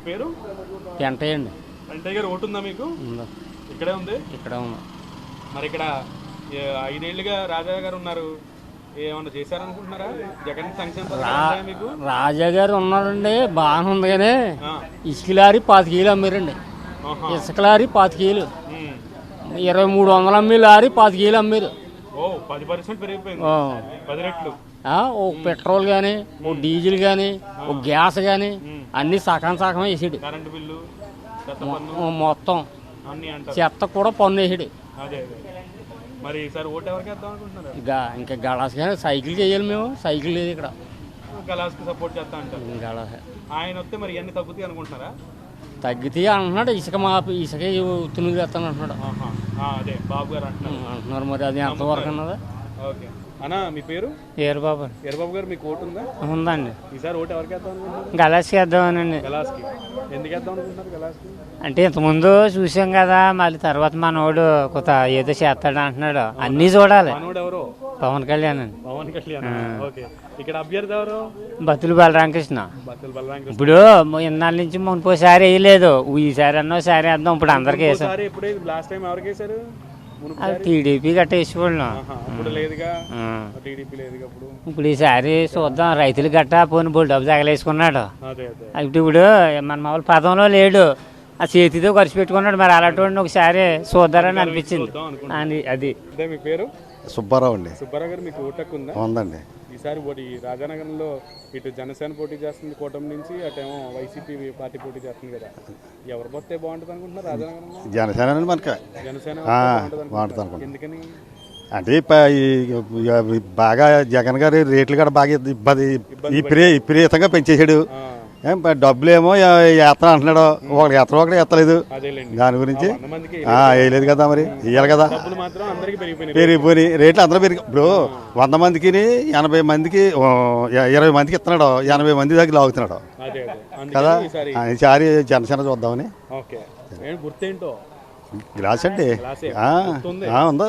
పేరు వెంటయ్య అండి. వెంటయ్య గారు ఓటు ఉందా మీకు? ఇక్కడే ఉంది. ఇక్కడ ఉంది. మరి ఇక్కడ 5 ఏళ్ళుగా రాజా గారు ఉన్నారు, ఏమన్నా చేశారనుకుంటున్నారా? జగన్ సంక్షేమ పథకాలు మీకు? రాజా గారు ఉన్నారండి, బాగానే ఉంది. కానీ ఇసుక లారీ 25 కిలో అమ్మారండి. ఇసుక లారీ 25 కిలో, 2300 అమ్మి లారీ 25 కిలో అమ్మారు. 10% పెరిగిపోయింది, 10 రెట్లు. ఓ పెట్రోల్ కానీ, ఓ డీజిల్ కానీ, ఓ గ్యాస్ కానీ అన్ని సగం వేసాడు. కరెంటు బిల్లు మొత్తం అన్ని అంటారు. చెత్త కూడా పన్ను వేసాడు. అదే మరి ఈసారి ఓటు ఎవరికి వేద్దాం అనుకుంటున్నారు? ఇంకా గళాస్ కానీ సైకిల్ చేయాలి. మేము సైకిల్ లేదు ఇక్కడ. గలాస్కి సపోర్ట్ చేస్తా అంటారు. గళాస్ ఆయన వస్తే మరి ఇవన్నీ తగ్గుతాయి అనుకుంటున్నారా? తగ్గితే అంటున్నాడు. ఇసుక తుని చేస్తాను అంటున్నాడు. అదే బాబు గారు అంటున్నారు. మరి అది ఎంతవరకు అన్నదా? ఓకే అన్నా, మీ పేరు? ఏరుబాబు. ఏరుబాబు గారు, మీకు ఓటు ఉందా? ఉందండి. ఈసారి ఓటు ఎవరికి వేద్దాం అనుకుంటున్నారు? గలాస్కి వేద్దామనండి. గలాస్కి ఎందుకు వేద్దాం అనుకుంటున్నారు? గలాస్కి అంటే ఇంతకుముందు చూసాం కదా, మళ్ళీ తర్వాత మనోడు కొత్త ఏదో చేస్తాడు అంటున్నాడు. అన్నీ చూడాలి. మనోడు ఎవరు? పవన్ కళ్యాణ్ అండి. పవన్ కళ్యాణ్. ఓకే, ఇక్కడ అభ్యర్థి ఎవరు? బత్తుల బలరామకృష్ణ. బత్తుల బలరామకృష్ణ. ఇప్పుడు ఇన్నాళ్ళ నుంచి మునిపోసారి వేయలేదు, ఈసారి అన్నోసారి వేద్దాం. ఇప్పుడు అందరికి వేసాం. లాస్ట్ టైం ఎవరికి వేసారు? టీడీపీ గట్ట వేసుకోండి. ఇప్పుడు ఈసారి చూద్దాం. రైతులు గట్ట పోని బోల్ డబ్బు తగలేసుకున్నాడు. ఇప్పుడు మన మామూలు పదంలో లేడు, ఆ చేతితో ఖర్చు పెట్టుకున్నాడు. మరి అలాంటి ఒకసారి చూద్దారని అనిపించింది. అది మీ పేరు? సుబ్బారావు అండి. సుబ్బారావు గారు, మీకు ఓటు ఉందా? ఉందండి. ఈసారి రాజానగరంలో ఇటు జనసేన పోటీ చేస్తుంది కూటమి నుంచి, అటేమో వైసీపీ పార్టీ పోటీ చేస్తుంది కదా, ఎవరు పోతే బాగుంటుంది అనుకుంటున్నారు రాజానగరంలో? జనసేన మనకి జనసేన బాగుంటుంది అనుకుంటున్నాను. ఎందుకని అంటే బాగా జగన్ గారి రేట్లు కూడా బాగా విపరీతంగా పెంచేసాడు. డబ్బులు ఏమో ఎత్తా అంటున్నాడు, ఒకటి ఎత్తడం ఒకటి ఎత్తలేదు. దాని గురించి వేయలేదు కదా, మరి వేయాలి కదా. పెరిగిపోయి రేట్లు అందరూ పెరిగి ఇప్పుడు 100 మందికి 80 మందికి 20 మందికి ఇస్తున్నాడు, 80 మంది దగ్గర లాగుతున్నాడు కదా. ఈసారి జనసేన చూద్దామని. గుర్తేంటో గ్లాస్ అండి ఉందా.